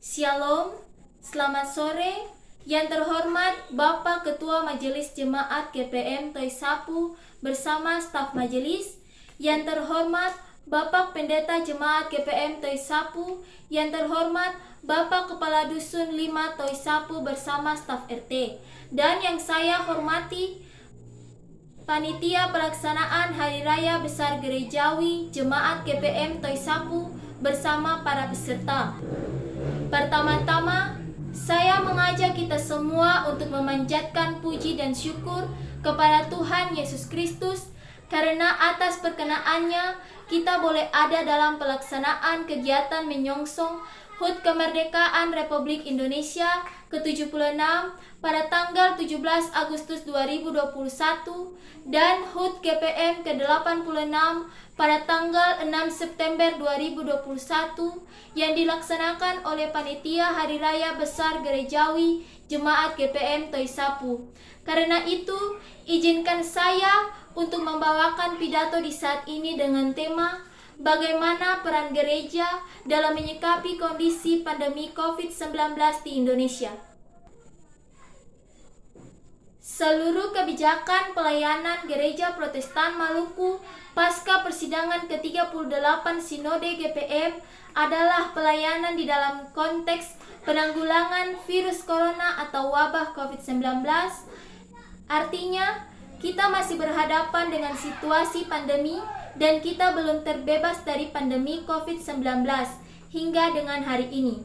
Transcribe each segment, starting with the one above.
Shalom, selamat sore. Yang terhormat Bapak Ketua Majelis Jemaat GPM Toisapu bersama staf majelis. Yang terhormat Bapak Pendeta Jemaat GPM Toisapu. Yang terhormat Bapak Kepala Dusun 5 Toisapu bersama staf RT. Dan yang saya hormati Panitia Pelaksanaan Hari Raya Besar Gerejawi Jemaat GPM Toisapu bersama para peserta. Pertama-tama, saya mengajak kita semua untuk memanjatkan puji dan syukur kepada Tuhan Yesus Kristus karena atas perkenaannya kita boleh ada dalam pelaksanaan kegiatan menyongsong HUT Kemerdekaan Republik Indonesia ke-76 pada tanggal 17 Agustus 2021 dan HUT GPM ke-86 pada tanggal 6 September 2021 yang dilaksanakan oleh Panitia Hari Raya Besar Gerejawi Jemaat GPM Toisapu. Karena itu, izinkan saya untuk membawakan pidato di saat ini dengan tema bagaimana peran gereja dalam menyikapi kondisi pandemi COVID-19 di Indonesia. Seluruh kebijakan pelayanan Gereja Protestan Maluku pasca persidangan ke-38 Sinode GPM adalah pelayanan di dalam konteks penanggulangan virus corona atau wabah COVID-19. Artinya, kita masih berhadapan dengan situasi pandemi dan kita belum terbebas dari pandemi COVID-19 hingga dengan hari ini.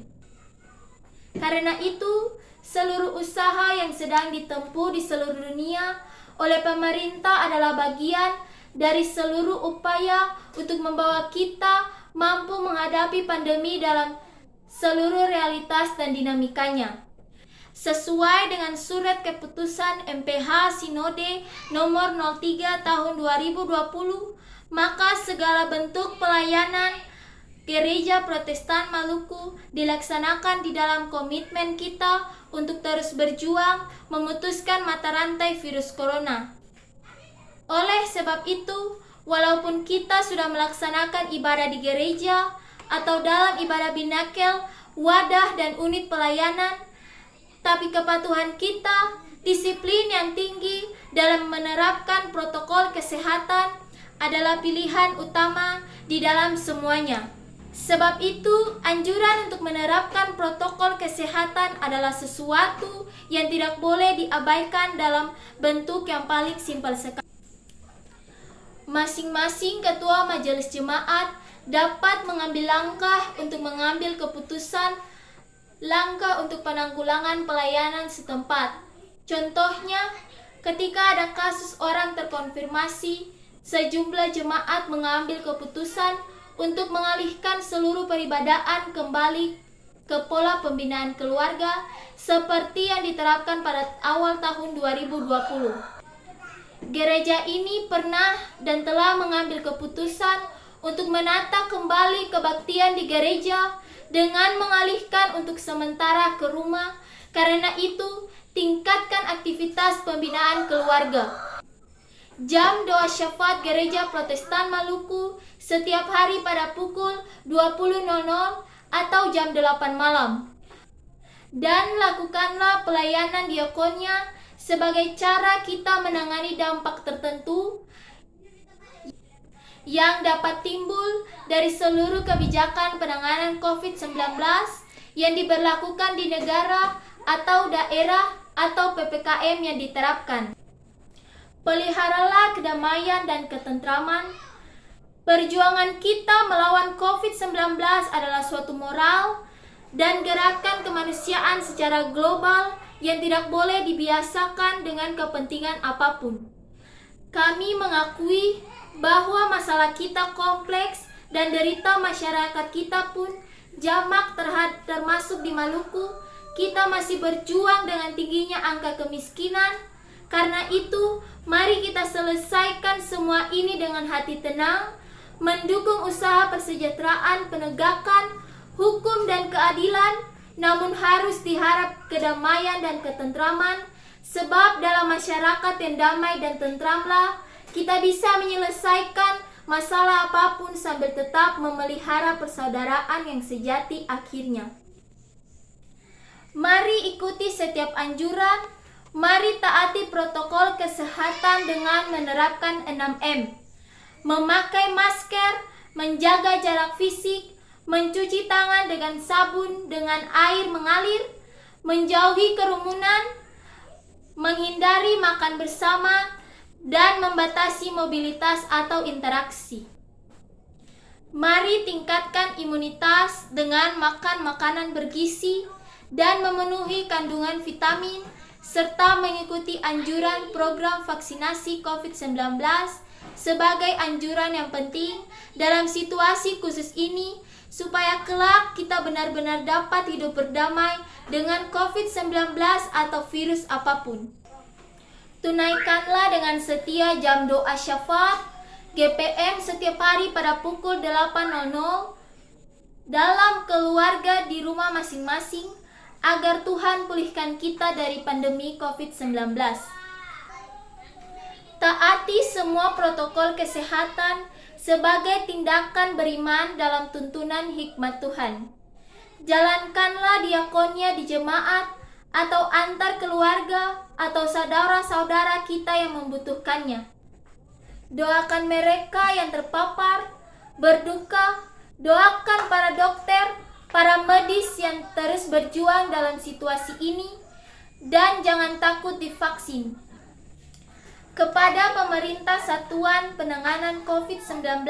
Karena itu, seluruh usaha yang sedang ditempuh di seluruh dunia oleh pemerintah adalah bagian dari seluruh upaya untuk membawa kita mampu menghadapi pandemi dalam seluruh realitas dan dinamikanya. Sesuai dengan surat keputusan MPH Sinode nomor 03 tahun 2020, maka segala bentuk pelayanan Gereja Protestan Maluku dilaksanakan di dalam komitmen kita untuk terus berjuang memutuskan mata rantai virus corona. Oleh sebab itu, walaupun kita sudah melaksanakan ibadah di gereja atau dalam ibadah binakel, wadah dan unit pelayanan, tapi kepatuhan kita, disiplin yang tinggi dalam menerapkan protokol kesehatan adalah pilihan utama di dalam semuanya. Sebab itu, anjuran untuk menerapkan protokol kesehatan adalah sesuatu yang tidak boleh diabaikan dalam bentuk yang paling simpel sekali. Masing-masing ketua majelis jemaat dapat mengambil langkah untuk mengambil keputusan langkah untuk penanggulangan pelayanan setempat. Contohnya, ketika ada kasus orang terkonfirmasi, sejumlah jemaat mengambil keputusan untuk mengalihkan seluruh peribadahan kembali ke pola pembinaan keluarga seperti yang diterapkan pada awal tahun 2020. Gereja ini pernah dan telah mengambil keputusan untuk menata kembali kebaktian di gereja dengan mengalihkan untuk sementara ke rumah. Karena itu, tingkatkan aktivitas pembinaan keluarga. Jam doa syafaat Gereja Protestan Maluku setiap hari pada pukul 20.00 atau jam 8 malam. Dan lakukanlah pelayanan diakonia sebagai cara kita menangani dampak tertentu yang dapat timbul dari seluruh kebijakan penanganan COVID-19 yang diberlakukan di negara atau daerah atau PPKM yang diterapkan. Peliharalah kedamaian dan ketentraman. Perjuangan kita melawan COVID-19 adalah suatu moral dan gerakan kemanusiaan secara global yang tidak boleh dibiasakan dengan kepentingan apapun. Kami mengakui bahwa masalah kita kompleks dan derita masyarakat kita pun jamak termasuk di Maluku. Kita masih berjuang dengan tingginya angka kemiskinan. Karena itu, mari kita selesaikan semua ini dengan hati tenang, mendukung usaha persejahteraan, penegakan hukum dan keadilan, namun harus diharap kedamaian dan ketentraman, sebab dalam masyarakat yang damai dan tentramlah kita bisa menyelesaikan masalah apapun sambil tetap memelihara persaudaraan yang sejati akhirnya. Mari ikuti setiap anjuran. Mari taati protokol kesehatan dengan menerapkan 6M. Memakai masker, menjaga jarak fisik, mencuci tangan dengan sabun dengan air mengalir, menjauhi kerumunan, menghindari makan bersama, dan membatasi mobilitas atau interaksi. Mari tingkatkan imunitas dengan makan makanan bergizi dan memenuhi kandungan vitamin, serta mengikuti anjuran program vaksinasi COVID-19 sebagai anjuran yang penting dalam situasi khusus ini, supaya kelak kita benar-benar dapat hidup berdamai dengan COVID-19 atau virus apapun. Tunaikanlah dengan setia jam doa syafaat GPM setiap hari pada pukul 8.00 dalam keluarga di rumah masing-masing, agar Tuhan pulihkan kita dari pandemi COVID-19. Taati semua protokol kesehatan sebagai tindakan beriman dalam tuntunan hikmat Tuhan. Jalankanlah diakonia di jemaat atau antar keluarga atau saudara-saudara kita yang membutuhkannya. Doakan mereka yang terpapar, berduka, doakan para dokter, para medis yang terus berjuang dalam situasi ini, dan jangan takut divaksin. Kepada pemerintah Satuan Penanganan COVID-19,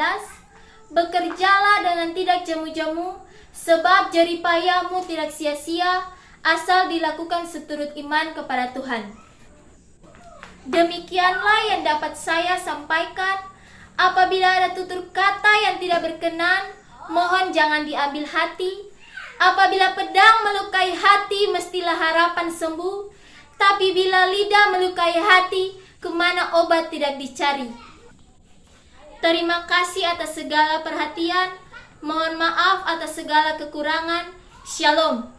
bekerjalah dengan tidak jemu-jemu, sebab jeripayamu tidak sia-sia, asal dilakukan seturut iman kepada Tuhan. Demikianlah yang dapat saya sampaikan. Apabila ada tutur kata yang tidak berkenan, mohon jangan diambil hati. Apabila pedang melukai hati, mestilah harapan sembuh. Tapi bila lidah melukai hati, kemana obat tidak dicari. Terima kasih atas segala perhatian. Mohon maaf atas segala kekurangan. Shalom.